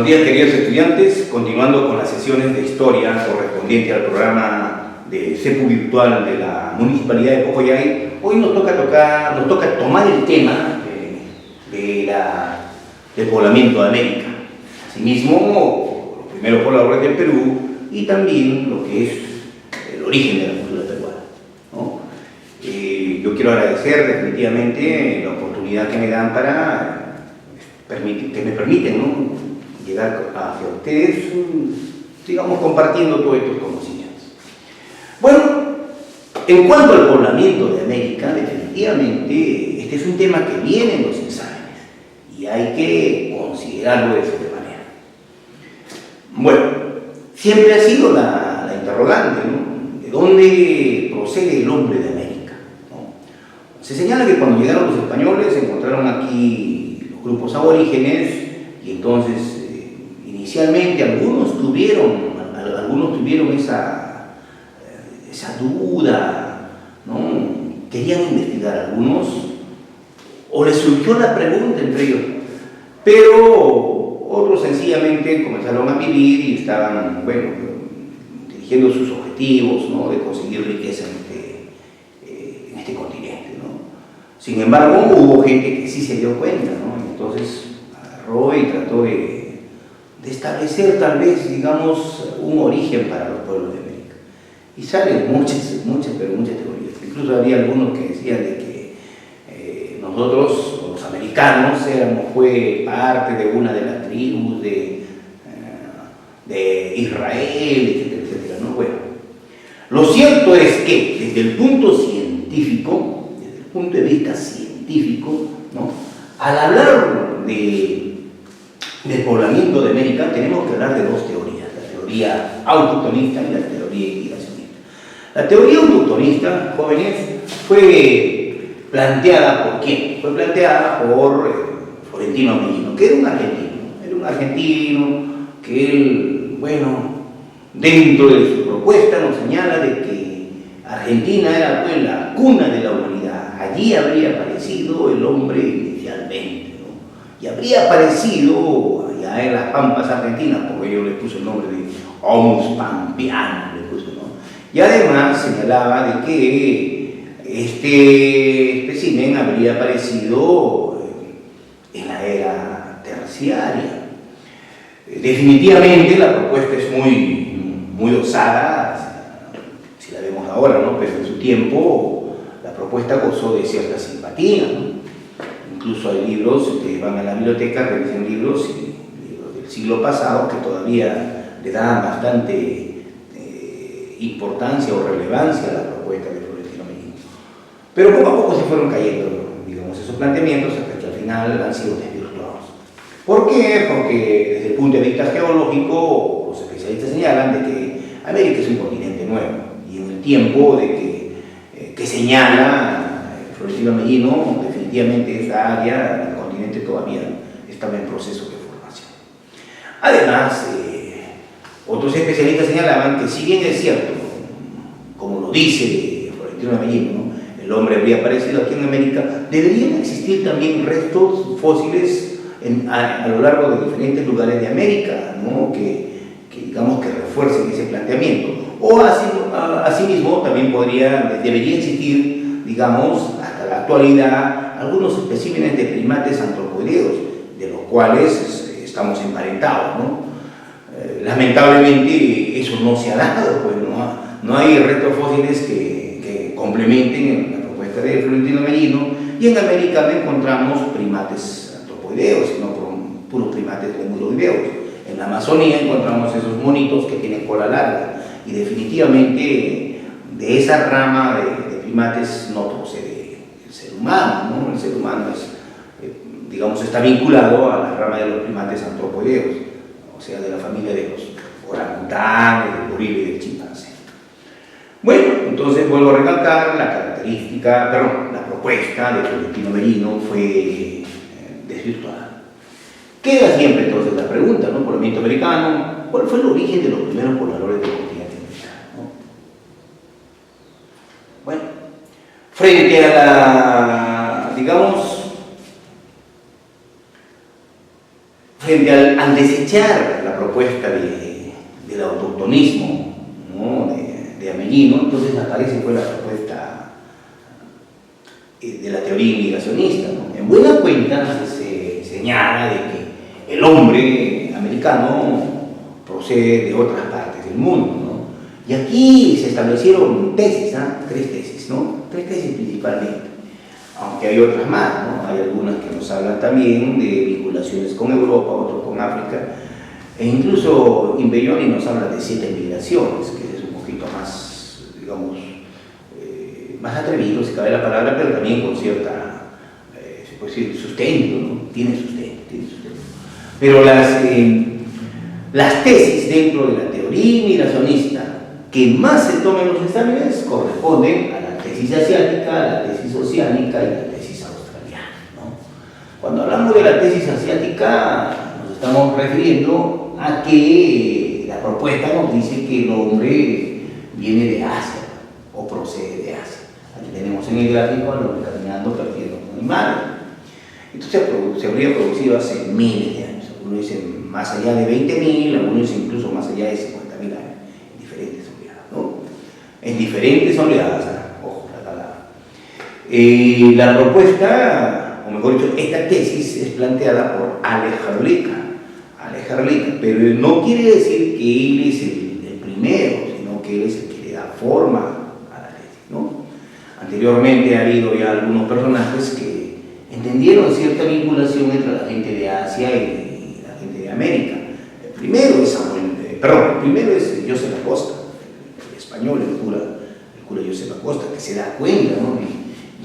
Buenos días, queridos estudiantes. Continuando con las sesiones de historia correspondiente al programa de CEPU virtual de la Municipalidad de Pocoyay, hoy nos toca tomar el tema del poblamiento de América. Asimismo, los primeros pobladores del Perú y también lo que es el origen de la cultura peruana, ¿no? Yo quiero agradecer definitivamente la oportunidad que me dan que me permiten, ¿no?, llegar hacia ustedes, digamos, compartiendo todos estos conocimientos. Bueno, en cuanto al poblamiento de América, definitivamente este es un tema que viene en los exámenes y hay que considerarlo de esta manera. Bueno, siempre ha sido la interrogante, ¿no?, ¿de dónde procede el hombre de América?, ¿no? Se señala que cuando llegaron los españoles se encontraron aquí los grupos aborígenes y entonces inicialmente algunos tuvieron esa duda, ¿no? Querían investigar algunos, o les surgió la pregunta entre ellos, pero otros sencillamente comenzaron a vivir y estaban, bueno, dirigiendo sus objetivos, ¿no?, de conseguir riqueza en este continente, ¿no? Sin embargo, hubo gente que sí se dio cuenta, ¿no? Entonces agarró y trató de establecer tal vez, digamos, un origen para los pueblos de América. Y salen muchas teorías. Incluso había algunos que decían de que nosotros, los americanos, fue parte de una de las tribus de Israel, etcétera, etcétera, ¿no? Bueno, lo cierto es que desde el punto de vista científico, ¿no?, al hablar del poblamiento de América tenemos que hablar de dos teorías, la teoría autoctonista y la teoría imigracionista. La teoría autoctonista, jóvenes, fue planteada ¿por quién? Fue planteada por Florentino Amellino, que era un argentino que él, bueno, dentro de su propuesta nos señala de que Argentina era, pues, la cuna de la humanidad. Allí habría aparecido el hombre inicialmente, y habría aparecido allá en las pampas argentinas, porque ellos le puso el nombre de Homo pampeano, le puso, ¿no? Y además señalaba de que este espécimen habría aparecido en la era terciaria. Definitivamente la propuesta es muy osada, si la vemos ahora, ¿no?, pero en su tiempo la propuesta gozó de cierta simpatía, ¿no? Incluso hay libros que van a la biblioteca, revisan libros del siglo pasado que todavía le dan bastante importancia o relevancia a la propuesta de Florentino Amellino. Pero poco a poco se fueron cayendo, digamos, esos planteamientos hasta que al final han sido desvirtuados. ¿Por qué? Porque desde el punto de vista geológico, los especialistas señalan de que América es un continente nuevo y en el tiempo que señala Florentino Amellino, definitivamente esta área del continente todavía estaba en proceso de formación. Además, otros especialistas señalaban que si bien es cierto, como lo dice Florentino Amellino, ¿no?, el hombre habría aparecido aquí en América, deberían existir también restos fósiles a lo largo de diferentes lugares de América, ¿no?, que digamos que refuercen ese planteamiento. O asimismo también debería existir, digamos, hasta la actualidad, algunos especímenes de primates antropoideos, de los cuales estamos emparentados, ¿no? Lamentablemente eso no se ha dado, pues no hay restos fósiles que complementen la propuesta de Florentino Amellino, y en América no encontramos primates antropoideos, sino puros primates lemuroideos. En la Amazonía encontramos esos monitos que tienen cola larga, y definitivamente de esa rama de primates no procede el ser humano, ¿no? El ser humano digamos, está vinculado a la rama de los primates antropoideos, o sea, de la familia de los orangutanes, del gorila y del chimpancé. Bueno, entonces vuelvo a recalcar, la propuesta de Florentino Amellino fue desvirtuada. Queda siempre entonces la pregunta, ¿no?, poblamiento americano, ¿cuál fue el origen de los primeros pobladores del continente americano, ¿no? Bueno, frente a frente al desechar la propuesta del autoctonismo, ¿no? de Amelino, entonces aparece pues, la propuesta de la teoría inmigracionista, ¿no? En buena cuenta se señala de que el hombre americano procede de otras partes del mundo, ¿no? Y aquí se establecieron tesis, tres tesis, ¿no? Tres tesis principalmente, aunque hay otras más, ¿no? Hay algunas que nos hablan también de vinculaciones con Europa, otras con África, e incluso Imbelloni nos habla de 7 migraciones, que es un poquito más, digamos, más atrevido, si cabe la palabra, pero también con cierta, se puede decir, sustento, ¿no? Tiene sustento. Pero las tesis dentro de la teoría inmigracionista que más se toman en los exámenes corresponden a la tesis asiática, a la tesis oceánica y la tesis australiana, ¿no? Cuando hablamos de la tesis asiática, nos estamos refiriendo a que la propuesta nos dice que el hombre viene de Asia o procede de Asia. Aquí tenemos en el gráfico al hombre caminando persiguiendo un animal. Entonces se habría producido hace miles de años. Algunos dicen más allá de 20.000, algunos dicen incluso más allá de 50.000 años, en diferentes oleadas, ¿no? En diferentes oleadas, ojo, la palabra. La propuesta, o mejor dicho, esta tesis es planteada por Ale Jarlica, pero no quiere decir que él es el primero, sino que él es el que le da forma a la tesis, ¿no? Anteriormente ha habido ya algunos personajes que entendieron cierta vinculación entre la gente de Asia y la gente de América. El primero es Joseph Acosta, el español, el cura Joseph Acosta, que se da cuenta, ¿no?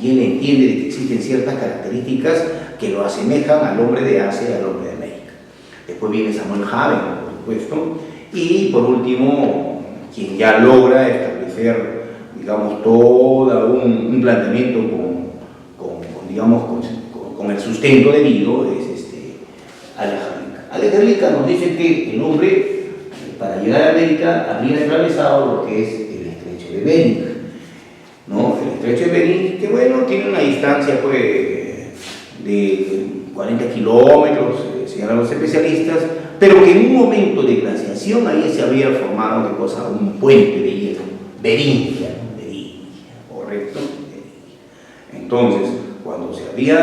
Y él entiende de que existen ciertas características que lo asemejan al hombre de Asia y al hombre de América. Después viene Samuel Haven, por supuesto, y por último, quien ya logra establecer, digamos, todo un planteamiento con el sustento debido es Ale Jarlica nos dice que el hombre, para llegar a América, habría atravesado lo que es el estrecho de Bering, ¿no? El estrecho de Bering, que bueno, tiene una distancia pues, de 40 kilómetros, señalan los especialistas, pero que en un momento de glaciación ahí se había formado un puente de hielo, Beringia, correcto. Entonces, cuando se había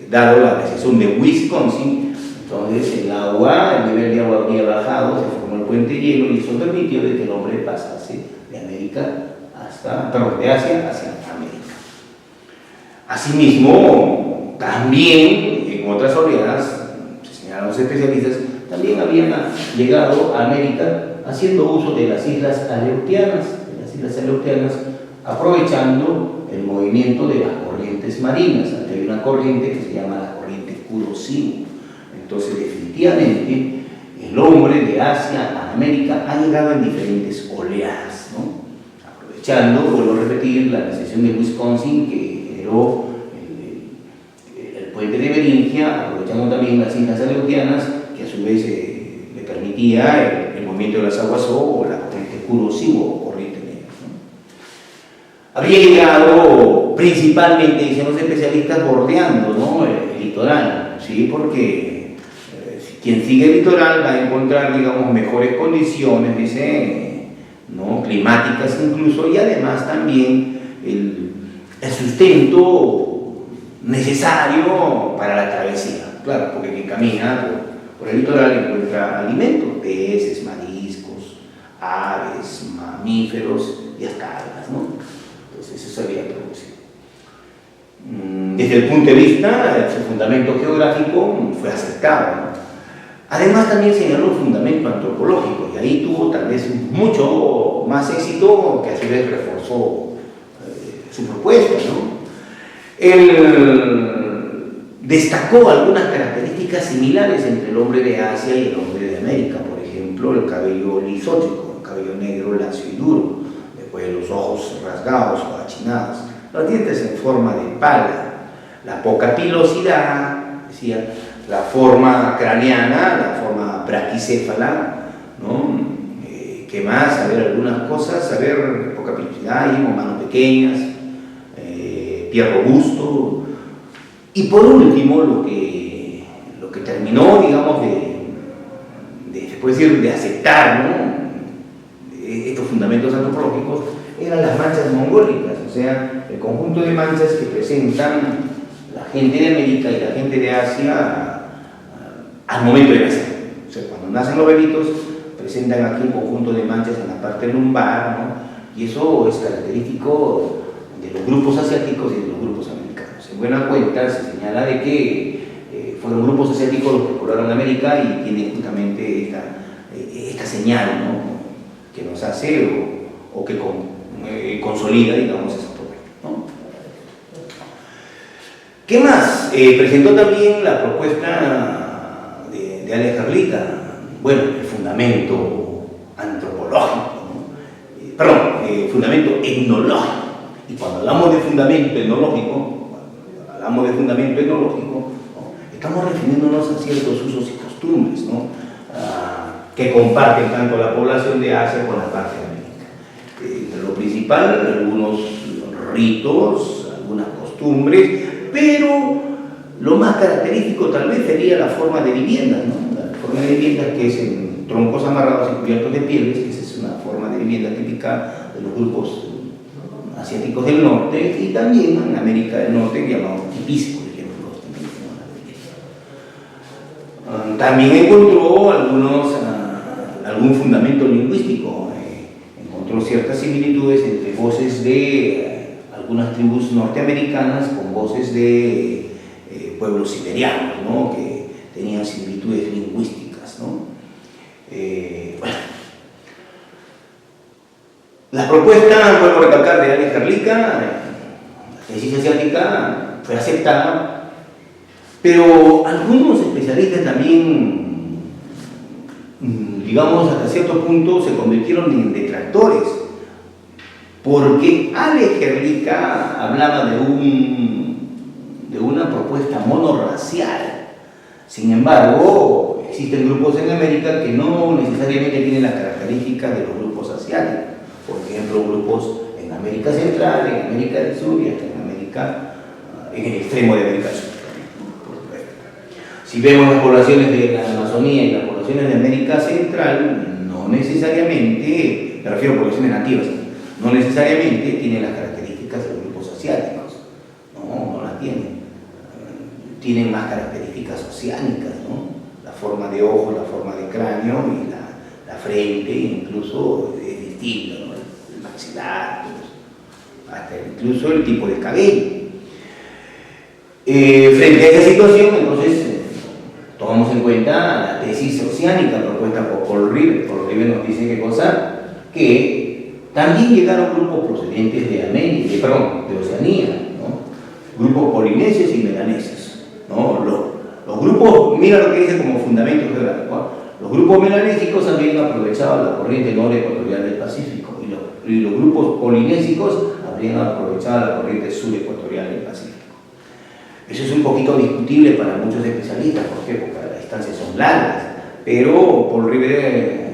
dado la glaciación de Wisconsin, entonces el nivel de agua había bajado, se formó el puente de hielo y eso permitió de que el hombre pasase de Asia hacia América. Asimismo, también en otras oleadas, se señalan los especialistas, también habían llegado a América haciendo uso de las islas Aleutianas, aprovechando el movimiento de las corrientes marinas. Hay una corriente que se llama la corriente Kuroshio. Entonces, definitivamente, el hombre de Asia a América ha llegado en diferentes oleadas, ¿no? Aprovechando, vuelvo a repetir, la glaciación de Wisconsin que generó el puente de Beringia, aprovechando también las islas Aleutianas, que a su vez le permitía el movimiento de las aguas o la corriente Kuroshio o corriente negra, ¿no? Habría llegado principalmente, dicen los especialistas, bordeando, ¿no? el litoral, ¿sí? Porque quien sigue el litoral va a encontrar, digamos, mejores condiciones, dice, ¿no? Climáticas incluso, y además también el sustento necesario para la travesía. Claro, porque quien camina por el litoral encuentra alimentos, peces, mariscos, aves, mamíferos y hasta algas, ¿no? Entonces eso se había producido. Desde el punto de vista, su fundamento geográfico fue acertado, ¿no? Además también señaló un fundamento antropológico y ahí tuvo tal vez mucho más éxito, que a su vez reforzó su propuesta, ¿no? Él destacó algunas características similares entre el hombre de Asia y el hombre de América. Por ejemplo, el cabello lisótrico, el cabello negro, lacio y duro, después los ojos rasgados o achinados, los dientes en forma de pala, la poca pilosidad, decía, la forma craneana, la forma braquicéfala, ¿no? ¿Qué más? Saber algunas cosas, saber poca pilosidad, manos pequeñas, pie robusto. Y por último, lo que terminó, digamos, se puede decir, de aceptar, ¿no?, estos fundamentos antropológicos, eran las manchas mongólicas, o sea, el conjunto de manchas que presentan la gente de América y la gente de Asia al momento de nacer. O sea, cuando nacen los bebitos, presentan aquí un conjunto de manchas en la parte lumbar, ¿no?, y eso es característico de los grupos asiáticos y de los grupos americanos. En buena cuenta se señala de que fueron grupos asiáticos los que poblaron América y tienen justamente esta señal, ¿no?, que nos hace o que consolida, digamos, esa propuesta, ¿no? ¿Qué más? Presentó también la propuesta de Alex Herlita, bueno, el fundamento antropológico, ¿no? Fundamento etnológico. Y cuando hablamos de fundamento etnológico, ¿no?, estamos refiriéndonos a ciertos usos y costumbres, ¿no?, que comparten tanto la población de Asia con la parte de América. Entre lo principal, algunos ritos, algunas costumbres, pero lo más característico tal vez sería la forma de vivienda, ¿no?, la forma de vivienda que es en troncos amarrados y cubiertos de pieles, que esa es una forma de vivienda típica de los grupos asiáticos del norte y también en América del Norte, llamado tipisco. También encontró algún fundamento lingüístico, encontró ciertas similitudes entre voces de algunas tribus norteamericanas con voces de pueblos siberianos, ¿no?, que tenían similitudes lingüísticas, ¿no? Bueno. La propuesta, vuelvo a recalcar, de Alex Herlita, la tesis asiática, fue aceptada, pero algunos especialistas también, digamos, hasta cierto punto se convirtieron en detractores, porque Alex Herlita hablaba de una propuesta monorracial. Sin embargo, existen grupos en América que no necesariamente tienen las características de los grupos asiáticos. Por ejemplo, grupos en América Central, en América del Sur y hasta en el extremo de América del Sur. Si vemos las poblaciones de la Amazonía y las poblaciones de América Central, no necesariamente, me refiero a poblaciones nativas, no necesariamente tienen las características de los grupos asiáticos. No las tienen. Tienen más características oceánicas, ¿no? La forma de ojo, la forma de cráneo y la frente incluso es distinta, ¿no?, el maxilar, hasta incluso el tipo de cabello. Frente a esa situación, entonces, tomamos en cuenta la tesis oceánica propuesta por Paul Rivet. Paul Rivet nos dice ¿qué cosa? Que también llegaron grupos procedentes de Oceanía, ¿no?, grupos polinesios y melanesios, ¿no? Los grupos, mira lo que dice como fundamento geográfico, ¿no? Los grupos melanésicos habían aprovechado la corriente norecuatorial del Pacífico y los grupos polinésicos habrían aprovechado la corriente surecuatorial del Pacífico. Eso es un poquito discutible para muchos especialistas, ¿por qué? Porque las distancias son largas, pero Paul Rivet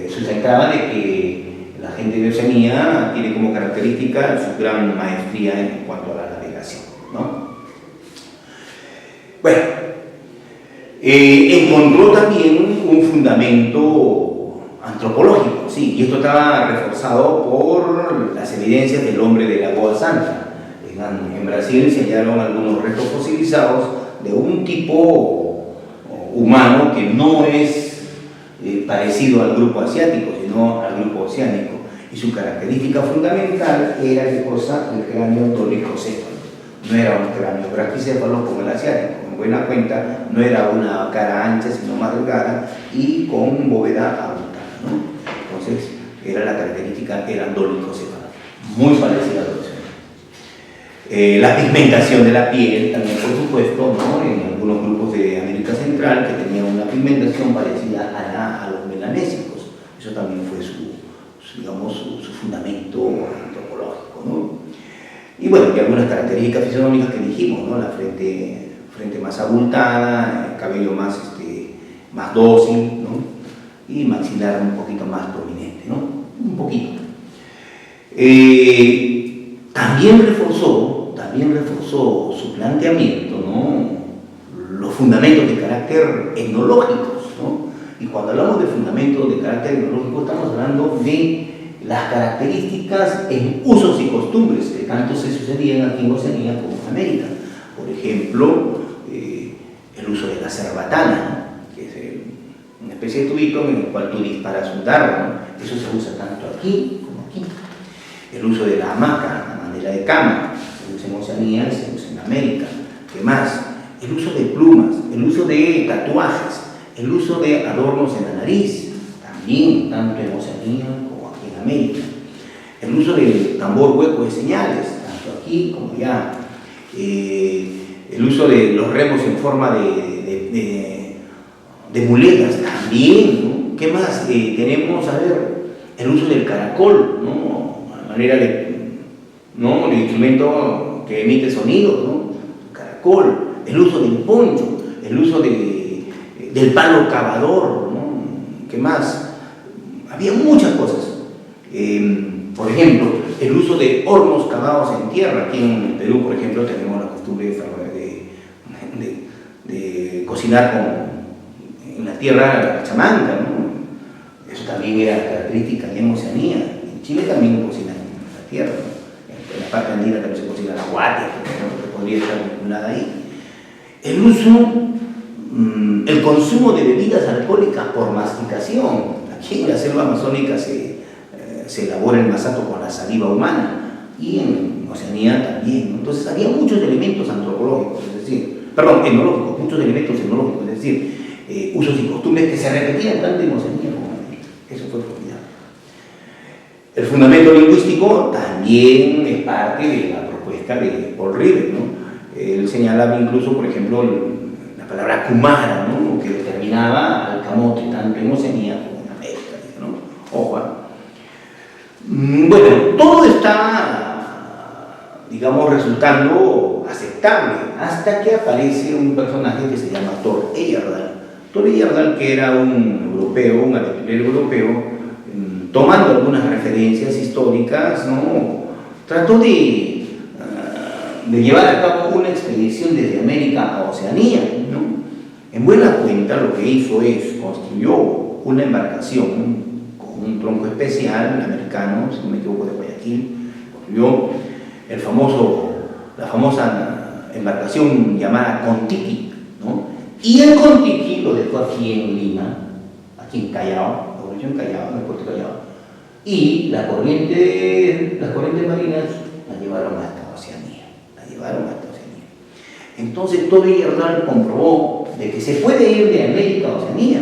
sustentaba de que la gente de Oceanía tiene como característica su gran maestría en cuanto a la navegación, ¿no? Bueno, encontró también un fundamento antropológico, sí, y esto estaba reforzado por las evidencias del hombre de Lagoa Santa. En Brasil se hallaron algunos restos fosilizados de un tipo humano que no es parecido al grupo asiático, sino al grupo oceánico. Y su característica fundamental era ¿qué cosa? El cráneo dolicocéfalo. No era un cráneo braquicéfalo como el asiático. En buena cuenta, no era una cara ancha, sino más delgada y con bóveda aguda, ¿no? Entonces, la característica era dolicocéfalo, muy parecida al oceánico. La pigmentación de la piel también, por supuesto, ¿no?, en algunos grupos de América Central que tenían una pigmentación parecida a los melanésicos. Eso también fue su fundamento antropológico, ¿no? Y bueno, y algunas características fisionómicas que dijimos, ¿no? La frente más abultada, el cabello más dócil, ¿no?, y maxilar un poquito más prominente, ¿no? Un poquito. También reforzó su planteamiento, ¿no?, los fundamentos de carácter etnológicos, ¿no? Y cuando hablamos de fundamentos de carácter etnológico, estamos hablando de las características en usos y costumbres que tanto se sucedían aquí en Oceanía como en América. Por ejemplo, el uso de la cerbatana, ¿no? Que es una especie de tubito en el cual tú disparas un dardo, ¿no? Eso se usa tanto aquí como aquí. El uso de la hamaca, la manera de cama, se usa en Oceanía y se usa en América. ¿Qué más? El uso de plumas, el uso de tatuajes, el uso de adornos en la nariz, también tanto en Oceanía como aquí en América. El uso del tambor hueco de señales, tanto aquí como allá. El uso de los remos en forma de muletas, también, ¿no? ¿Qué más? Tenemos, a ver, el uso del caracol, ¿no? A manera de, ¿no? de instrumento que emite sonido, ¿no? Caracol. El uso del poncho, el uso del palo cavador, ¿no? ¿Qué más? Había muchas cosas. Por ejemplo, el uso de hornos cavados en tierra. Aquí en Perú, por ejemplo, tenemos la costumbre de cocinar en la tierra chamanca, ¿no? Eso también era característica en Oceanía. En Chile también cocinan en la tierra, ¿no? En la parte andina también se cocina la guatia, que podría estar vinculada ahí. El uso, el consumo de bebidas alcohólicas por masticación. Aquí en la selva amazónica se elabora el masato con la saliva humana y en Oceanía también, ¿no? Entonces había muchos elementos antropológicos, es decir, perdón, etnológicos, muchos elementos etnológicos, es decir, usos y costumbres que se repetían tanto en Oceanía como en América. Eso fue formidable. El fundamento lingüístico también es parte de la propuesta de Paul Rivet, ¿no? Él señalaba incluso, por ejemplo, la palabra kumara, ¿no? Que determinaba al camote tanto en Oceanía como en América, ¿no? Ojo. Bueno, todo está, digamos, resultando aceptable hasta que aparece un personaje que se llama Thor Heyerdahl. Thor Heyerdahl, que era un europeo, un aventurero europeo, tomando algunas referencias históricas, ¿no? Trató de llevar a cabo una expedición desde América a Oceanía, ¿no? En buena cuenta lo que hizo es construyó una embarcación con un tronco especial americano, si no me equivoco, de Guayaquil, construyó la famosa embarcación llamada Contiki, ¿no? Y el Contiki lo dejó aquí en Lima, aquí en Callao, la población Callao, en el puerto Callao, y las corrientes marinas la llevaron hasta Oceanía. Entonces Thor Heyerdahl comprobó de que se puede ir de América a Oceanía.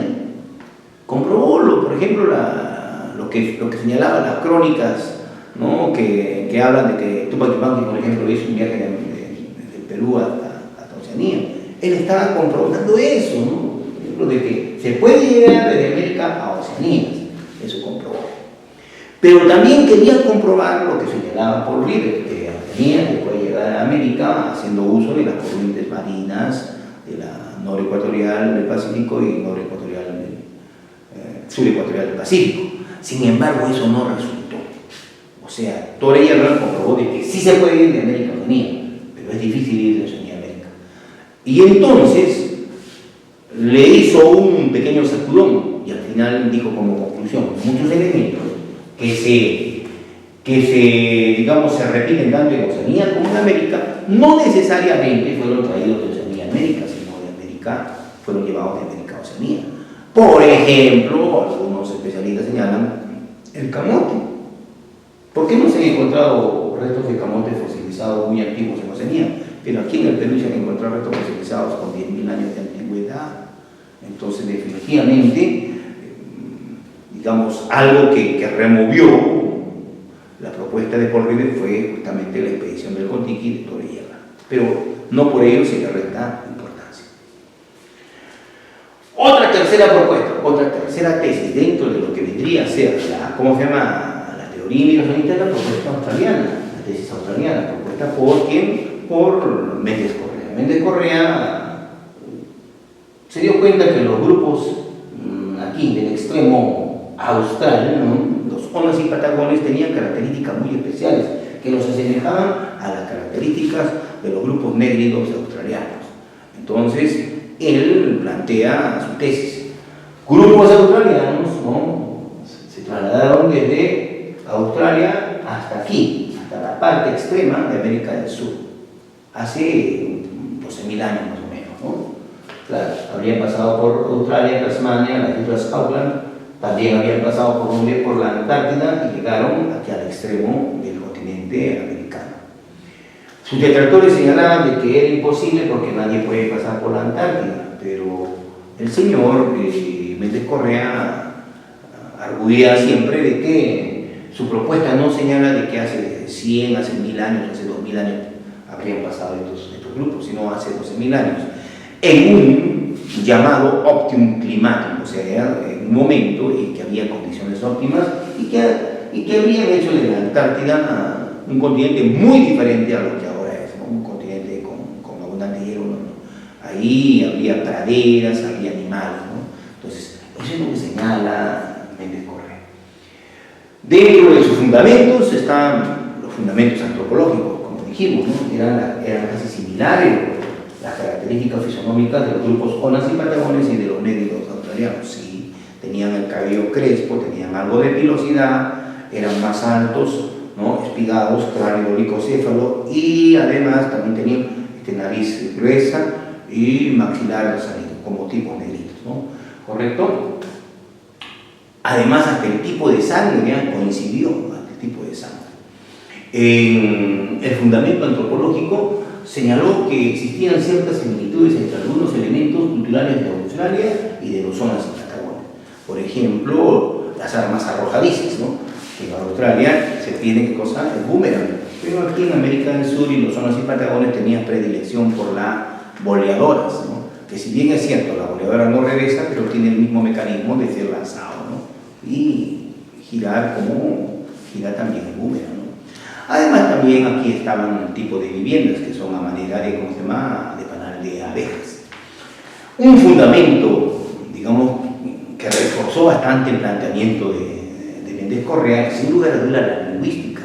Comprobó, por ejemplo, lo que señalaban las crónicas, ¿no? que hablan de que Túpac Yupanqui, por ejemplo, hizo un viaje de Perú hasta Oceanía. Él estaba comprobando eso, ¿no? De que se puede llegar desde América a Oceanía. Eso comprobó. Pero también quería comprobar lo que señalaba Paul Rivet, que Oceanía se puede llegar a América haciendo uso de las corrientes marinas de la norecuatorial del Pacífico y norecuatorial surecuatorial del Pacífico. Sin embargo, eso no resultó. O sea, Thor Heyerdahl comprobó de que sí se puede ir de América a Oceanía, pero es difícil ir de Oceanía a América. Y entonces le hizo un pequeño sacudón y al final dijo como conclusión muchos elementos que se repiten tanto en Oceanía como en América, no necesariamente fueron traídos de Oceanía a América, sino de América, fueron llevados de América a Oceanía. Por ejemplo, algunos especialistas señalan el camote. ¿Por qué no se han encontrado restos de camote fosilizados muy antiguos en Oceanía? Pero aquí en el Perú se han encontrado restos fosilizados con 10.000 años de antigüedad. Entonces, definitivamente, digamos, algo que removió la propuesta de Paul Rivet fue justamente la expedición del Contiki de Thor Heyerdahl. Pero no por ello se le resta importancia. Otra tercera propuesta, otra tercera tesis dentro de lo que vendría a ser ¿cómo se llama? La teoría migracionista, la propuesta australiana, la tesis australiana, propuesta por ¿quién? Por Méndez Correa. Méndez Correa se dio cuenta que los grupos aquí del extremo austral, ¿no? Los Onas y Patagones tenían características muy especiales que los asemejaban a las características de los grupos négridos australianos. Entonces, él plantea su tesis. Grupos australianos, ¿no?, se trasladaron desde Australia hasta aquí, hasta la parte extrema de América del Sur, hace 12.000 años más o menos, ¿no? Claro, habrían pasado por Australia, Tasmania, las Islas Auckland, también habían pasado por la Antártida y llegaron aquí al extremo del continente americano. Sus detractores señalaban de que era imposible porque nadie puede pasar por la Antártida, pero el señor Méndez Correa arguía siempre de que su propuesta no señala de que hace 100, hace 1000 años, hace 2000 años habrían pasado estos grupos, sino hace 12.000 años, en un llamado óptimo climático, o sea, en un momento en que había condiciones óptimas y que habrían hecho de la Antártida un continente muy diferente a lo que ahora es, ¿no? Un continente con abundante hielo, ¿no? Ahí habría praderas, habría animales, ¿no? Entonces, eso es lo que señala Méndez Correa. Dentro de sus fundamentos están los fundamentos antropológicos, como dijimos, ¿no? Eran casi similares las características fisionómicas de los grupos Onas y Patagones y de los médicos australianos. Sí, tenían el cabello crespo, tenían algo de pilosidad, eran más altos, ¿no?, espigados, cráneo licocéfalo, y además también tenían nariz gruesa y maxilar salido, como tipos negritos, ¿no? ¿Correcto? Además, hasta el tipo de sangre ya coincidió, hasta el tipo de sangre. En el fundamento antropológico señaló que existían ciertas similitudes entre algunos elementos culturales de Australia y de los Onas y Patagones. Por ejemplo, las armas arrojadizas, ¿no? Que en Australia se tiene que cosa el boomerang, pero aquí en América del Sur y los Onas y Patagones tenían predilección por las boleadoras, ¿no? Que si bien es cierto, la boleadora no regresa, pero tiene el mismo mecanismo de ser lanzado, ¿no? Y girar como gira también el boomerang, ¿no? Además, también aquí estaban el tipo de viviendas que son a manera de, ¿cómo se llama?, de panal de abejas. Un fundamento, digamos, que reforzó bastante el planteamiento de Méndez Correa, sin lugar a dudas, la lingüística,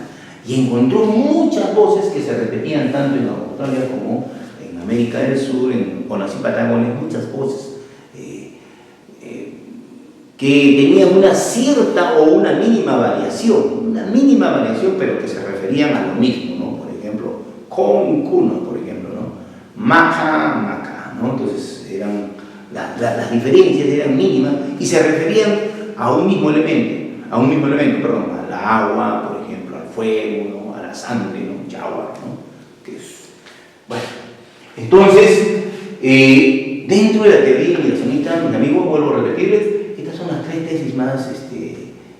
y encontró muchas voces que se repetían tanto en Australia como en América del Sur, en Onas y Patagones, muchas voces que tenían una cierta o una mínima variación, pero que se referían a lo mismo, ¿no? Por ejemplo, con cuno, por ejemplo, ¿no? Maca, ¿no? Entonces las diferencias eran mínimas y se referían a un mismo elemento, al agua, por ejemplo, al fuego, ¿no?, a la sangre, ¿no?, Yawa, ¿no? Que es, bueno, entonces, dentro de la teoría migracionista, mis amigos, vuelvo a repetirles, estas son las 3 tesis más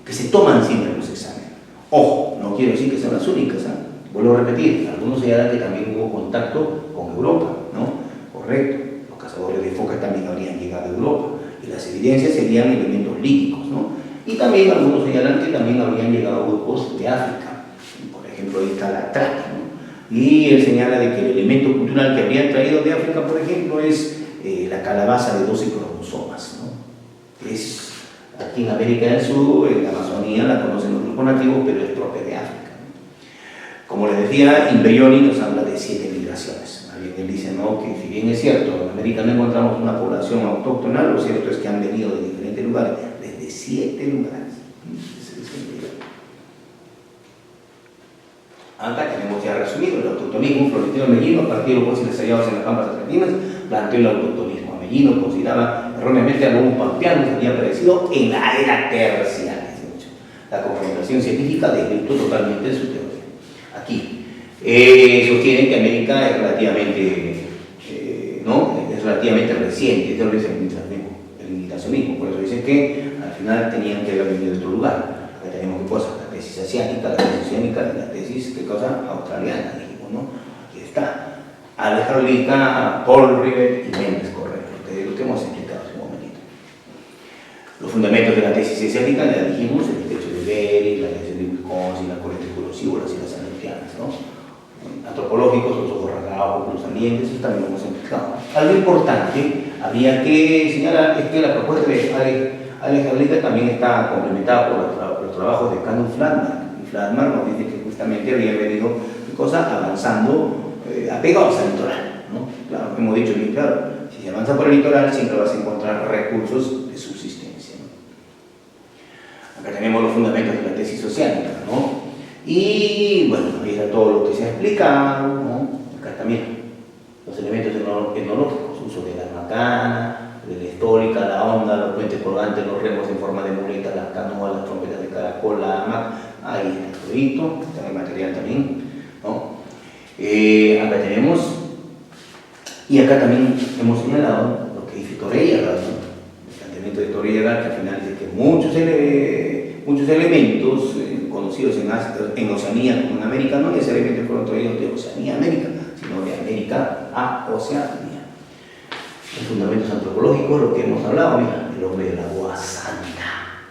que se toman siempre en los exámenes. Ojo, no quiero decir que sean las únicas, ¿eh? Vuelvo a repetir, algunos señalan que también hubo contacto con Europa, ¿no? Correcto, los cazadores de focas también habrían llegado a Europa, y las evidencias serían elementos líticos, ¿no? Y también algunos señalan que también habrían llegado a grupos de África, por ejemplo, ahí está la trata, ¿no? Y él señala de que el elemento cultural que habrían traído de África, por ejemplo, es la calabaza de 12 cromosomas, ¿no? Es aquí en América del Sur, en la Amazonía la conocen los grupos nativos, pero es propia de África. Como les decía, Inbeyoni nos habla de 7 migraciones. Él dice, ¿no?, que si bien es cierto, en América no encontramos una población autóctona, lo cierto es que han venido de diferentes lugares, desde 7 lugares. Acá tenemos ya resumido el autoctonismo florentino amellino, a partir de los fósiles hallados en las pampas argentinas, planteó el autoctonismo amellino, consideraba erróneamente a los pampeanos que había aparecido en la era terciaria. La confrontación científica desvirtuó totalmente su teoría. Aquí sostienen que América es relativamente, es relativamente reciente, tal vez el migracionismo, por eso dicen que al final tenían que haber venido de otro lugar. Acá tenemos que cosas, la tesis asiática, la tesis oceánica y la tesis, ¿qué cosa?, australiana, dijimos, ¿no? Aquí está. Alejandro Lica, Paul Rivet y Méndez Correa, lo que hemos explicado hace un momentito. Los fundamentos de la tesis asiática, ya dijimos, el techo de Bering, la ley de Wisconsin, la corriente curosívolas y las anarquianas, ¿no? Antropológicos, los ojos rasgados, los salientes, eso también lo hemos explicado. Algo importante habría que señalar es que la propuesta de Alejandro Lica también está complementada por los trabajos de Canon Fladman. Y Fladman nos dice que justamente había venido avanzando apegados al litoral, ¿no? Claro, hemos dicho bien claro, si Si se avanza por el litoral, siempre vas a encontrar recursos de subsistencia, ¿no? Acá tenemos los fundamentos de la tesis oceánica, ¿no? Y bueno, ahí está todo lo que se ha explicado, ¿no? Acá también los elementos etnológicos, uso de la macana, de la histórica, la onda, los puentes colgantes, los remos en forma de muleta, las canoas, las trompetas de caracol, la hamaca, ahí está el proyecto, está el material también, ¿no? Acá tenemos, y acá también hemos señalado lo que dice Torreyaga, ¿no? El planteamiento de Torreyaga, que al final dice que muchos elementos conocidos en Oceanía como en América no necesariamente fueron traídos de Oceanía a América, sino de América a Oceanía. Los fundamentos antropológicos, lo que hemos hablado, mira, el hombre del agua santa.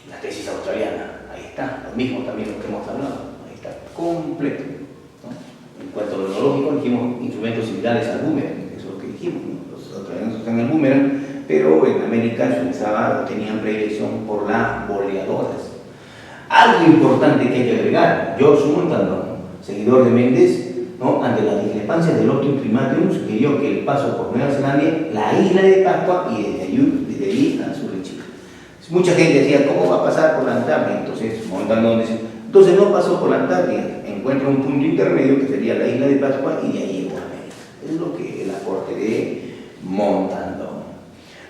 La tesis australiana, ahí está, lo mismo también lo que hemos hablado, ahí está, completo, ¿no? En cuanto a lo etnológico, dijimos instrumentos similares al boomerang, eso es lo que dijimos, ¿no? Los australianos usan el boomerang, pero en América se usaba o tenían predilección por las boleadoras. Algo importante que hay que agregar, George Montalbán, seguidor de Méndez, ¿no? Ante la discrepancia del Optium Primatum, sugirió que el paso por Nueva Zelanda, la isla de Pascua y desde allí al sur de Chile. Mucha gente decía, ¿cómo va a pasar por la Antártida? Entonces, Montalbán decía, entonces no pasó por la Antártida, encuentra un punto intermedio que sería la isla de Pascua y de ahí llegó a América. Es lo que el aporte de Montalbán.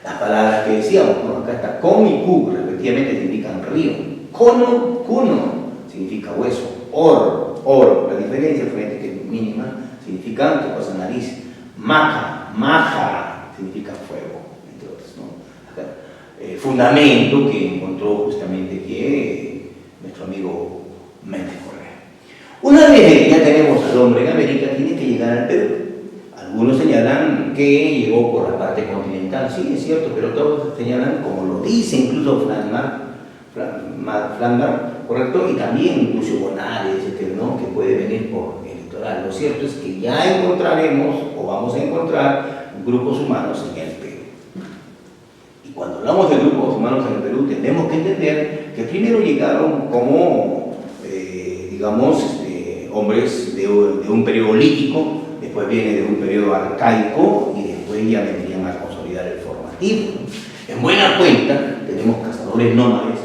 Las palabras que decíamos, ¿no? Acá está con y cu, respectivamente significan río. Cono, cuno, significa hueso. Oro, la diferencia frente que es mínima, significa ¿qué cosa? Nariz. Maja, significa fuego, entre otros, ¿no? Acá, fundamento que encontró justamente que nuestro amigo Méndez Correa. Una vez ya tenemos al hombre en América, tiene que llegar al Perú. Algunos señalan que llegó por la parte continental, sí, es cierto, pero todos señalan, como lo dice incluso Flandar, correcto, y también Lucio Bonari, dice ¿no? Que puede venir por el litoral. Lo cierto es que ya encontraremos, o vamos a encontrar, grupos humanos en el Perú. Y cuando hablamos de grupos humanos en el Perú, tenemos que entender que primero llegaron como, digamos, hombres de un periodo lítico, después viene de un periodo arcaico y después ya vendrían a consolidar el formativo. En buena cuenta, tenemos cazadores nómades,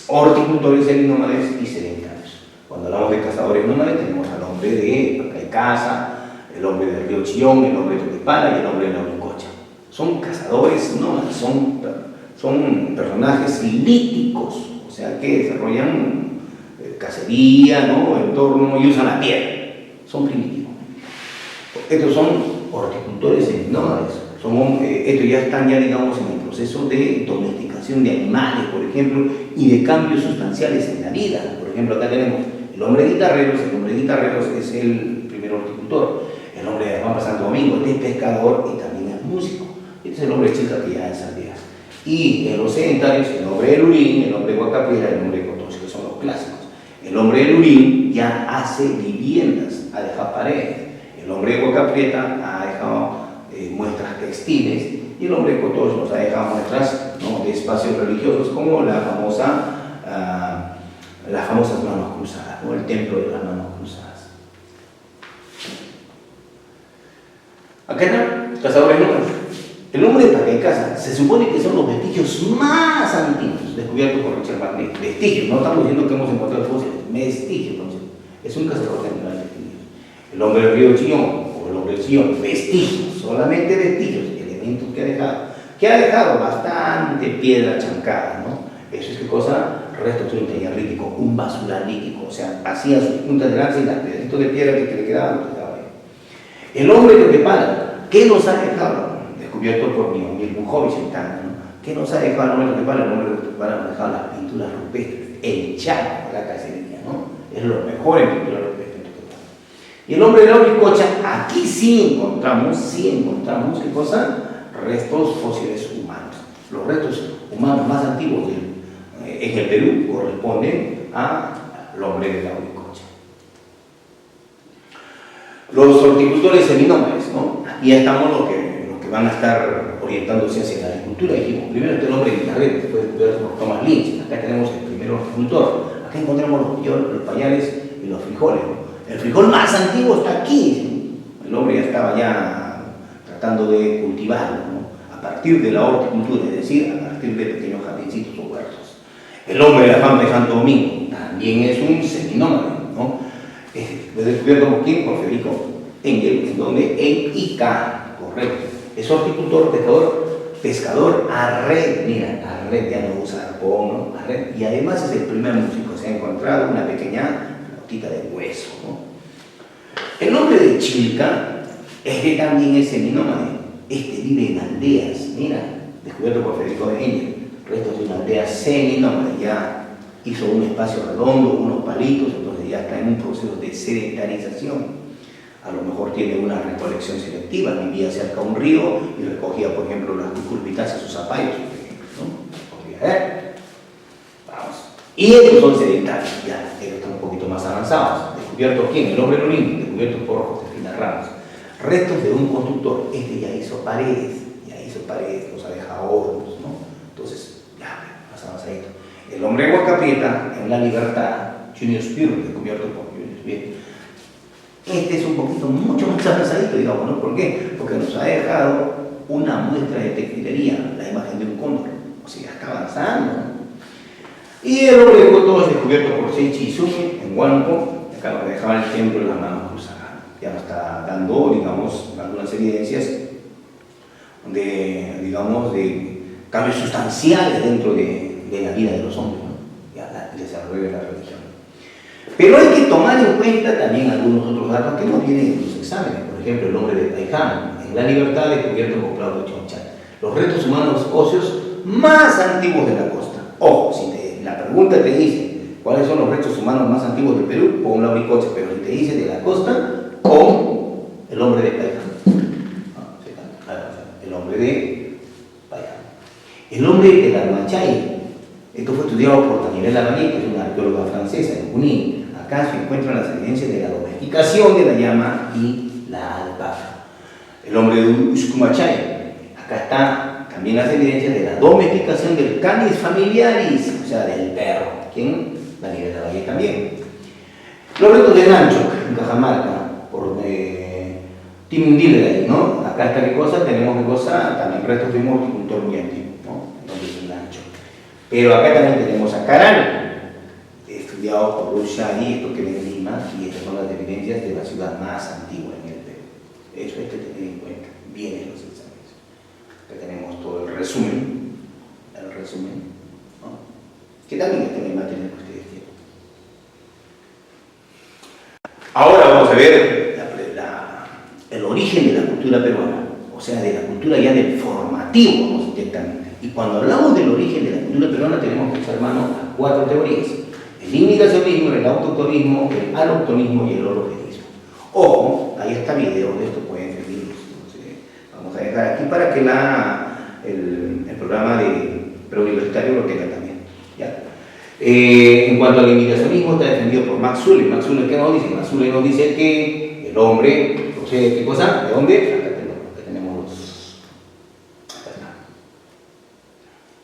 horticultores seminómades y sedentarios. Cuando hablamos de cazadores nómades, tenemos al hombre de Pacaicaza, el hombre del río Chillón, el hombre de Toquepala y el hombre de la Uricocha. Son cazadores nómades, son personajes líticos, o sea que desarrollan cacería, ¿no? Entorno y usan la piel. Son primitivos. Estos son horticultores seminómades. Estos ya están, digamos, en el proceso de domesticación de animales, por ejemplo, y de cambios sustanciales en la vida. Por ejemplo, acá tenemos el hombre de guitarreros. El hombre de guitarreros es el primer horticultor. El hombre de Juan Santo Domingo es pescador y también es músico. Este es el hombre chica que ya es aldeas. Y en los sedentarios, el hombre de Lurín, el hombre de Huacapiedra, el hombre de Cotoche, que son los clásicos. El hombre de Lurín ya hace viviendas, ha dejado paredes. El hombre de Boca Prieta ha dejado muestras textiles y el hombre de Cotoche nos ha dejado muestras, ¿no? De espacios religiosos como las famosas manos cruzadas, o el templo de las manos cruzadas. Acá están cazadores nómadas. El hombre de Pacaicaza se supone que son los vestigios más antiguos descubiertos por Richard Magnet. Vestigios, no estamos diciendo que hemos encontrado fósiles, vestigios. Es un cazador de animales. El hombre del río Chillón, o el hombre del Chillón, vestigios, solamente vestigios, elementos que ha dejado bastante piedra chancada, ¿no? Eso es qué cosa, resto trinitarianítico, un basural lítico, o sea, hacía sus puntas de lanza y las pedacitos de piedra que le quedaban, los dejaba ahí. El hombre de Toquepala, ¿qué nos ha dejado? Descubierto por Miomir Bunjovic en Tana, ¿no? ¿Qué nos ha dejado el hombre de Toquepala? El hombre de Toquepala nos ha dejado las pinturas rupestres, el chaco de la cacería, ¿no? Es lo mejor en pintura rupestre. Y el hombre de la Uricocha, aquí sí encontramos, ¿qué cosa? Restos fósiles humanos. Los restos humanos más antiguos en el Perú corresponden al hombre de la Uricocha. Los horticultores seminómades, ¿no? Aquí ya estamos los que van a estar orientándose hacia la agricultura. Dijimos, primero está el hombre guitarrero, que fue descubierto por Thomas Lynch. Acá tenemos el primer horticultor. Acá encontramos los pañales y los frijoles, ¿no? El frijol más antiguo está aquí, El hombre ya estaba ya tratando de cultivarlo, ¿no? A partir de la horticultura, es decir, a partir de pequeños jardincitos o huertos. El hombre de la Pampa de Santo Domingo también es un seminómade, ¿no? Fue descubierto por quién, por Federico Engel, en donde en Ica, correcto. Es horticultor, pescador a red, mira, a red, ya no usa arpón, ¿no? A red, y además es el primer músico, se ha encontrado una pequeña notita de hueso, ¿no? El nombre de Chilca también es seminómade. Vive en aldeas, mira, descubierto por Federico Engel, restos de una aldea seminómade, ya hizo un espacio redondo, unos palitos, entonces ya está en un proceso de sedentarización. A lo mejor tiene una recolección selectiva, vivía cerca de un río y recogía, por ejemplo, las cucurbitáceas, sus zapallos, ¿no? Podría ser. Vamos. Y ellos son sedentarios, ya, ellos están un poquito más avanzados. ¿Descubierto quién? El hombre Lorín, descubierto por Josefina Ramos. Restos de un constructor, ya hizo paredes, los ha dejado hornos, ¿no? Entonces, ya, más avanzadito. El hombre de Huaca Prieta, en La Libertad, Junior Spirit, descubierto por Junior Spirit. Es un poquito mucho más avanzadito, digamos, ¿no? ¿Por qué? Porque nos ha dejado una muestra de textilería, la imagen de un cóndor, o sea, ya está avanzando, ¿no? Y el hombre de Coto es descubierto por Seichi Izumi en Huánuco, acá nos dejaba el templo de las manos cruzadas. Ya nos está dando, digamos, algunas evidencias de cambios sustanciales dentro de la vida de los hombres, ¿no? Ya el desarrollo de la religión. Pero hay que tomar en cuenta también algunos otros datos que no vienen en los exámenes. Por ejemplo, el hombre de Paiján, en La Libertad, descubierto por Claudio Chonchat. Los restos humanos óseos más antiguos de la costa. Ojo, si la pregunta te dice cuáles son los restos humanos más antiguos del Perú, pon la Uricocha, pero si te dice de la costa, pon el hombre de Paiján. El hombre de Paiján. El hombre de Telalmachay. Esto fue estudiado por Daniel Lavallée, que es una arqueóloga francesa en Junín. Acá se encuentran las evidencias de la domesticación de la llama y la alpaca. El hombre de Ushcumachay. Acá están también las evidencias de la domesticación del Canis familiaris, o sea, del perro. ¿Quién? Daniel Lavallée también. Los restos de Nanchoc, en Cajamarca, por Tim Dillery, ¿no? Acá está qué cosa, tenemos qué cosa, también restos de un horticultor muy antiguo, ¿no? Entonces es Nanchoc. Pero acá también tenemos a Caral, estudiado por Rushani, esto que ven en Lima, y estas son las evidencias de la ciudad más antigua en el Perú. Eso hay que tener en cuenta, bien en los exámenes. Acá tenemos todo el resumen, ¿no? Que también está en el material que ustedes tienen. Ahora vamos a ver el origen de la cultura peruana, o sea, de la cultura ya del formativo, ¿no? Directamente. Y cuando hablamos del origen de la cultura peruana tenemos que echar mano a 4 teorías: el indicacionismo, el autoctonismo, el alauctonismo y el orogenismo. Ojo, ahí está video de esto, pueden seguirlos. Vamos a dejar aquí para que el programa de preuniversitario lo tenga también, ¿ya? En cuanto al indicacionismo, está defendido por Max Zulle. Max Zulle, ¿qué nos dice? Max Zulle nos dice que el hombre procede, ¿qué cosa? ¿De dónde? Acá tenemos los... Acá está.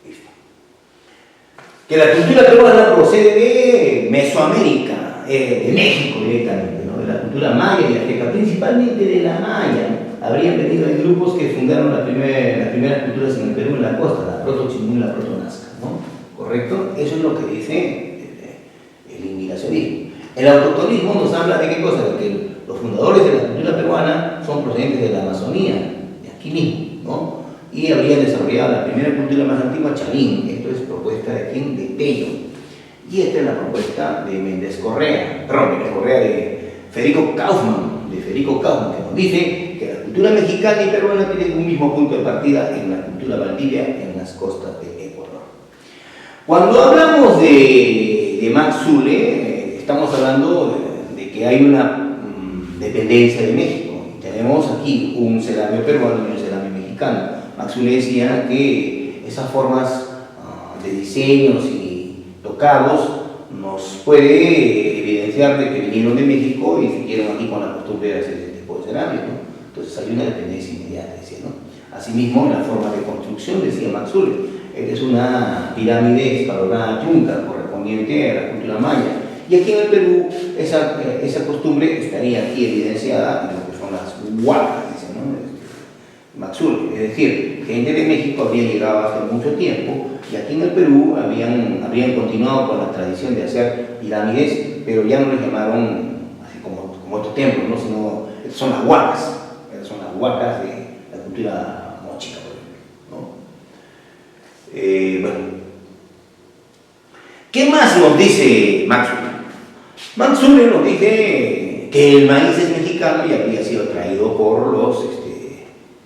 Listo. Que la cultura peruana procede de Mesoamérica, de México directamente, ¿no? De la cultura maya y azteca, principalmente de la maya, ¿no? Habrían venido en grupos que fundaron las primeras culturas en el Perú, en la costa, la proto-chimú y la proto-nazca, ¿no? ¿Correcto? Eso es lo que dice el indicacionismo. El autoctonismo nos habla de qué cosa, de que los fundadores de la cultura peruana son procedentes de la Amazonía, de aquí mismo, ¿no? Y habrían desarrollado la primera cultura más antigua, Chalín. Esto es propuesta de quién, de Tello. Y esta es la propuesta de Méndez Correa, de Federico Kaufmann, que nos dice que la cultura mexicana y peruana tienen un mismo punto de partida en la cultura valdivia, en las costas de Ecuador. Cuando hablamos de Max Zulle, estamos hablando de que hay una dependencia de México. Tenemos aquí un ceramio peruano y un ceramio mexicano. Max Zulle decía que esas formas de diseños y tocados nos puede evidenciar de que vinieron de México y siguieron aquí con la costumbre de hacer ese tipo de cerámica, ¿no? Entonces hay una dependencia inmediata, decía, ¿no? Asimismo, en la forma de construcción, decía Max Zulle, es una pirámide escalonada yunca correspondiente a la cultura maya. Y aquí en el Perú esa costumbre estaría aquí evidenciada en lo que son las huacas, dice, ¿no? Maxul, es decir, gente de México había llegado hace mucho tiempo y aquí en el Perú habrían continuado con la tradición de hacer pirámides, pero ya no les llamaron así como estos templos, ¿no? Sino son las huacas de la cultura mochica, por ejemplo, ¿no? Bueno, ¿qué más nos dice Maxul? Maxul nos dice que el maíz es mexicano y había sido traído por los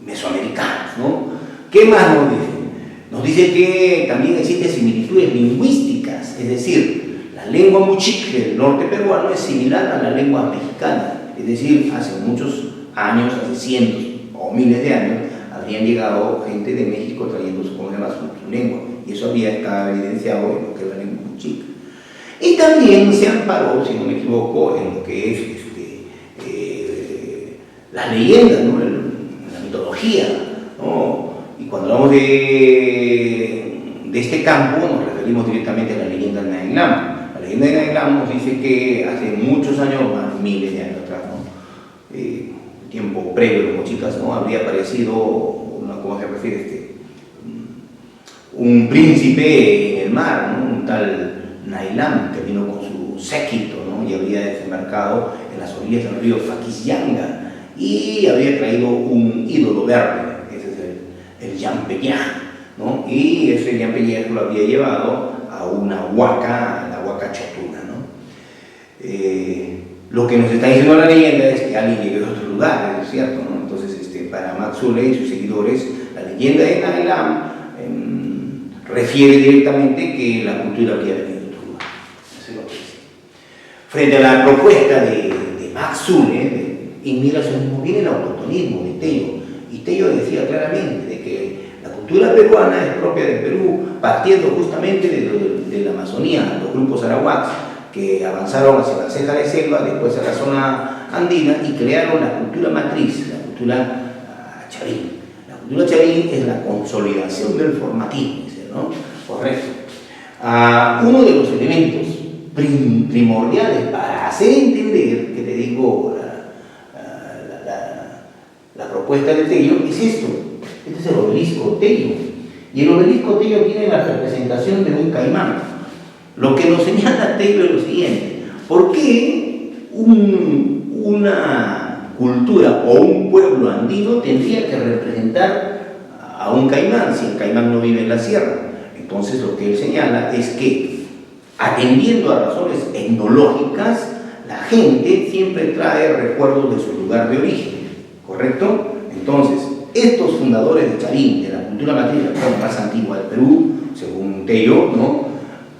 mesoamericanos, ¿no? ¿Qué más nos dice? Nos dice que también existen similitudes lingüísticas, es decir, la lengua muchique del norte peruano es similar a la lengua mexicana, es decir, hace muchos años, hace cientos o miles de años, habrían llegado gente de México trayendo su lengua, y eso había estado evidenciado en lo que es la lengua muchique. Y también se amparó, si no me equivoco, en lo que es las leyendas, ¿no? La mitología, ¿no? Y cuando hablamos de este campo, nos referimos directamente a la leyenda de Nainglam. La leyenda de Nainglam nos dice que hace muchos años, más miles de años atrás, ¿no? Tiempo previo a los mochicas, ¿no? Habría aparecido, ¿cómo se refiere? Un príncipe en el mar, ¿no? Un tal Nainglam, que vino con su séquito, ¿no? Y había desembarcado en las orillas del río Faquisyanga y había traído un ídolo verde, ese es el Yampeñá, ¿no? Y ese Yampeñá lo había llevado a una huaca, la huaca Chotuna, ¿no? Lo que nos está diciendo la leyenda es que alguien llegó de otro lugar, ¿es cierto? ¿No? Entonces, para Maxule y sus seguidores, la leyenda de Nainglam refiere directamente que la cultura habría venido de otro lugar. Eso es lo que dice. Frente a la propuesta de Maxule, inmigracionismo, viene el autoctonismo de Tello, y Tello decía claramente de que la cultura peruana es propia del Perú, partiendo justamente de la Amazonía, los grupos arawaks que avanzaron hacia la ceja de selva, después a la zona andina y crearon la cultura matriz, la cultura chavín. La cultura chavín es la consolidación del formatismo, ¿no? Correcto. Uno de los elementos primordiales para hacer entender, que te digo, la propuesta de Tello es esto. Este es el obelisco Tello. Y el obelisco Tello tiene la representación de un caimán. Lo que nos señala Tello es lo siguiente: ¿por qué una cultura o un pueblo andino tendría que representar a un caimán si el caimán no vive en la sierra? Entonces lo que él señala es que, atendiendo a razones etnológicas, la gente siempre trae recuerdos de su lugar de origen, ¿correcto? Entonces, estos fundadores de Chavín, de la cultura matriz, la forma más antigua del Perú, según Tello, ¿no?,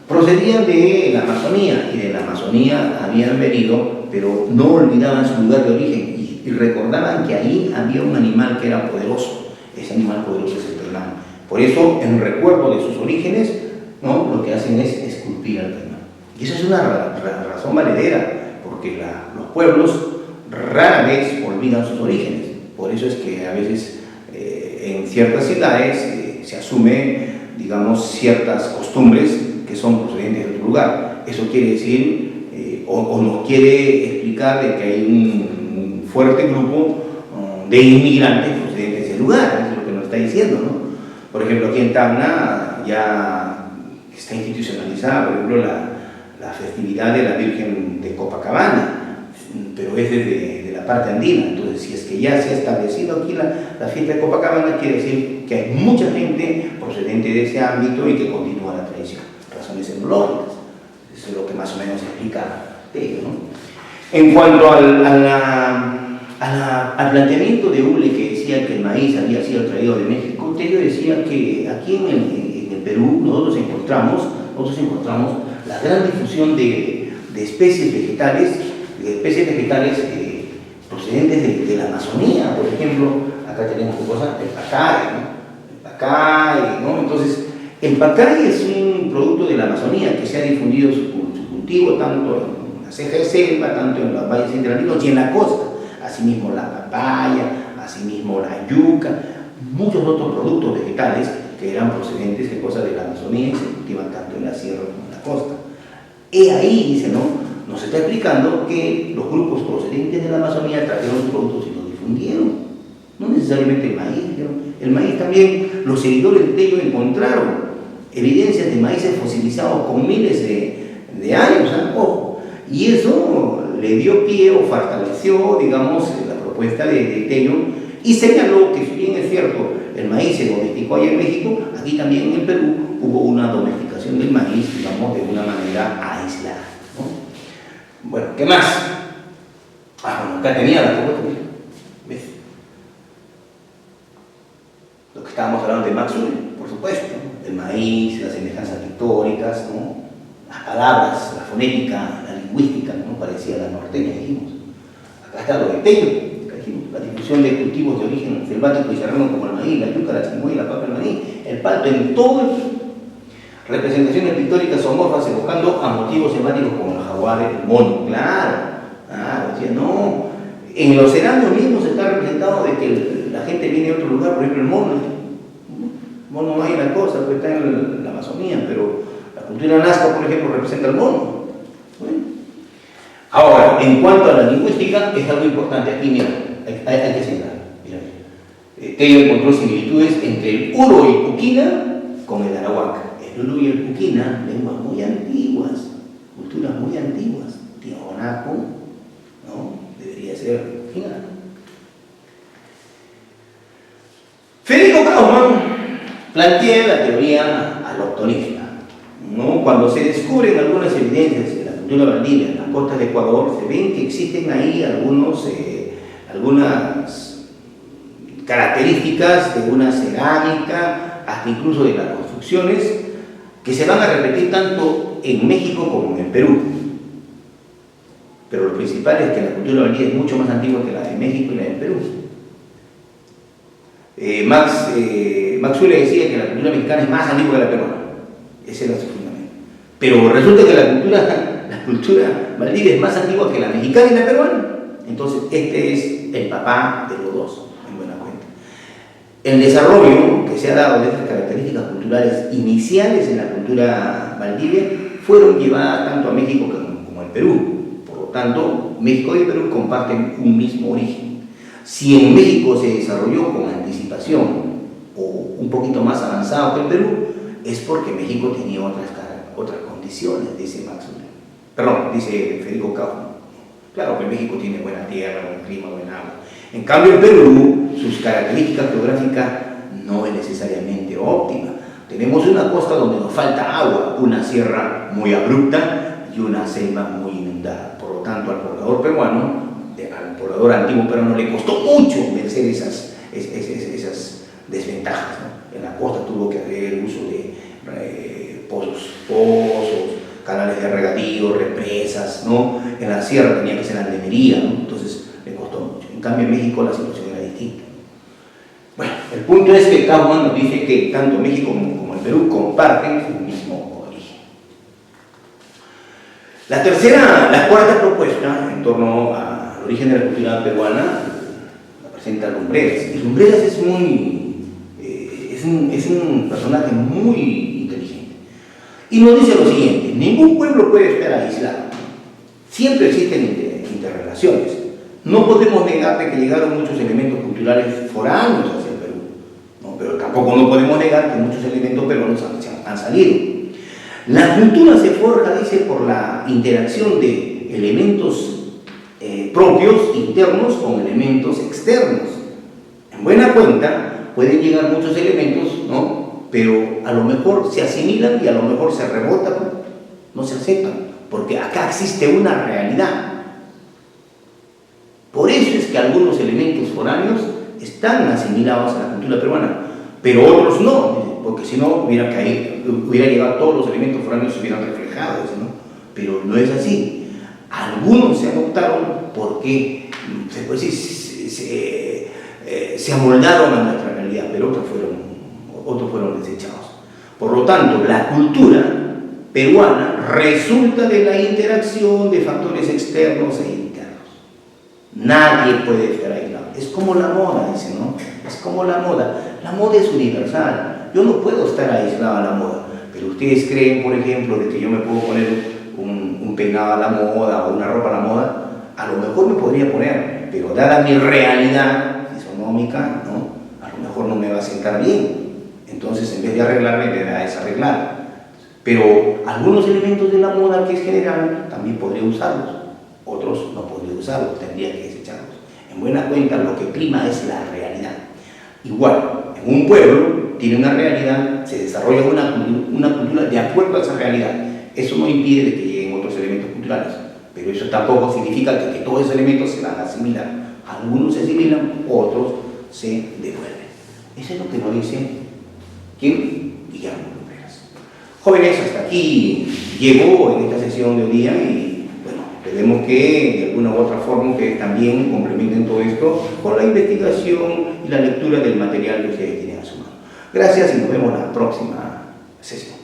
procedían de la Amazonía, y de la Amazonía habían venido, pero no olvidaban su lugar de origen y recordaban que ahí había un animal que era poderoso. Ese animal poderoso es el caimán. Por eso, en recuerdo de sus orígenes, ¿no?, lo que hacen es esculpir al caimán. Y eso es una razón valedera, porque los pueblos rara vez olvidan sus orígenes. Por eso es que a veces en ciertas ciudades se asume, digamos, ciertas costumbres que son procedentes de otro lugar. Eso quiere decir, o nos quiere explicar de que hay un fuerte grupo de inmigrantes procedentes del lugar. Eso es lo que nos está diciendo, ¿no? Por ejemplo, aquí en Tacna ya está institucionalizada, por ejemplo, la festividad de la Virgen de Copacabana, pero es de la parte andina. Entonces, si es que ya se ha establecido aquí la fiesta de Copacabana, quiere decir que hay mucha gente procedente de ese ámbito y que continúa la tradición. Razones etnológicas. Eso es lo que más o menos explica Tello, ¿no? En cuanto al planteamiento de Uble, que decía que el maíz había sido traído de México, Tello decía que aquí en el Perú nosotros encontramos la gran difusión de especies vegetales, procedentes de la Amazonía. Por ejemplo, acá tenemos cosas, el pacay, ¿no? Entonces, el pacay es un producto de la Amazonía que se ha difundido su cultivo tanto en la ceja de selva, tanto en los valles centralinos y en la costa. Asimismo la papaya, asimismo la yuca, muchos otros productos vegetales que eran procedentes de cosas de la Amazonía y se cultivan tanto en la sierra como en la costa. Y ahí, dice, ¿no?, nos está explicando que los grupos procedentes de la Amazonía trajeron sus productos y los difundieron, no necesariamente el maíz. El maíz también, los seguidores de Tello encontraron evidencias de maíces fosilizados con miles de años, ¿eh? Ojo, y eso le dio pie o fortaleció, digamos, la propuesta de Tello, y señaló que si bien es cierto, el maíz se domesticó allá en México, aquí también en el Perú hubo una domesticación del maíz, digamos, de una manera aislada, ¿no? Bueno, ¿qué más? Bueno, acá tenía la propuesta, ¿ves? Lo que estábamos hablando de Max Uhle, por supuesto, ¿no? El maíz, las semejanzas pictóricas, ¿no? Las palabras, la fonética, la lingüística, ¿no? Parecía la norteña, dijimos. Acá está lo de Tello, la difusión de cultivos de origen selvático y serrano como el maíz, la yuca, la chigüeya, la papa, el maní, el palto, en todo el representaciones pictóricas homórficas evocando a motivos selváticos como el jaguar, el mono, claro, decía, no, en los cerámicos mismos está representado de que la gente viene de otro lugar, por ejemplo el mono no hay una cosa, pues está en la Amazonía, pero la cultura nazca, por ejemplo, representa al mono. Bueno. Ahora, en cuanto a la lingüística, es algo importante, aquí mira, hay que señalar, mira. Tello encontró similitudes entre el uro y puquina con el arawak. El uro y el puquina, lenguas muy antiguas, culturas muy antiguas. Tiahuanaco, ¿no? Debería ser final. Federico Kauffmann plantea la teoría allochtonística, ¿no? Cuando se descubren algunas evidencias de la cultura valdivia en las costas de Ecuador, se ven que existen ahí algunas características de una cerámica, hasta incluso de las construcciones, que se van a repetir tanto en México como en el Perú. Pero lo principal es que la cultura valdivia es mucho más antigua que la de México y la del Perú. Max Uhle decía que la cultura mexicana es más antigua que la peruana. Ese era su fundamento. Pero resulta que la cultura valdivia es más antigua que la mexicana y la peruana. Entonces, este es el papá de los dos, en buena cuenta. El desarrollo que se ha dado de estas características culturales iniciales en la cultura valdivia fueron llevadas tanto a México como al Perú. Por lo tanto, México y Perú comparten un mismo origen. Si en México se desarrolló con anticipación o un poquito más avanzado que el Perú, es porque México tenía otras condiciones, dice Max Uhle. Perdón, dice Federico Kauffmann. Claro que México tiene buena tierra, buen clima, buen agua. En cambio, el Perú, sus características geográficas no es necesariamente óptima. Tenemos una costa donde nos falta agua, una sierra muy abrupta y una selva muy inundada. Por lo tanto, al poblador peruano, al poblador antiguo peruano, le costó mucho vencer esas desventajas, ¿no? En la costa tuvo que haber uso de pozos, canales de regadío, represas, ¿no? En la sierra tenía que ser andemería, ¿no? Entonces le costó mucho. En cambio en México la situación era distinta. Bueno, el punto es que Kauffmann nos dice que tanto México como el Perú comparten un mismo origen. La cuarta propuesta en torno al origen de la cultura peruana la presenta Lumbreras. Y Lumbreras es un personaje muy y nos dice lo siguiente: ningún pueblo puede estar aislado. Siempre existen interrelaciones. No podemos negar de que llegaron muchos elementos culturales foráneos hacia el Perú, ¿no? Pero tampoco no podemos negar que muchos elementos peruanos han salido. La cultura se forja, dice, por la interacción de elementos propios, internos, con elementos externos. En buena cuenta, pueden llegar muchos elementos, ¿no? Pero a lo mejor se asimilan y a lo mejor se rebotan, no se aceptan, porque acá existe una realidad. Por eso es que algunos elementos foráneos están asimilados a la cultura peruana, pero otros no, porque si no hubiera llegado todos los elementos foráneos se hubieran reflejado, ¿no? Pero no es así. Algunos se adoptaron porque se amoldaron a nuestra realidad, pero otros fueron desechados. Por lo tanto, la cultura peruana resulta de la interacción de factores externos e internos. Nadie puede estar aislado. Es como la moda, dice, ¿no? Es como la moda. La moda es universal. Yo no puedo estar aislado a la moda. Pero ustedes creen, por ejemplo, de que yo me puedo poner un peinado a la moda o una ropa a la moda. A lo mejor me podría poner, pero dada mi realidad fisonómica, ¿no? A lo mejor no me va a sentar bien. Entonces, en vez de arreglarme, me va a desarreglar. Pero algunos elementos de la moda que es general, también podría usarlos. Otros no podría usarlos, tendría que desecharlos. En buena cuenta, lo que prima es la realidad. Igual, en un pueblo tiene una realidad, se desarrolla una cultura de acuerdo a esa realidad. Eso no impide que lleguen otros elementos culturales, pero eso tampoco significa que todos esos elementos se van a asimilar. Algunos se asimilan, otros se devuelven. Eso es lo que nos dice ¿quién? Guillermo Lumbreras. Jóvenes, hasta aquí llegó en esta sesión de hoy día y bueno, esperemos que de alguna u otra forma ustedes también complementen todo esto con la investigación y la lectura del material que ustedes tienen a su mano. Gracias y nos vemos en la próxima sesión.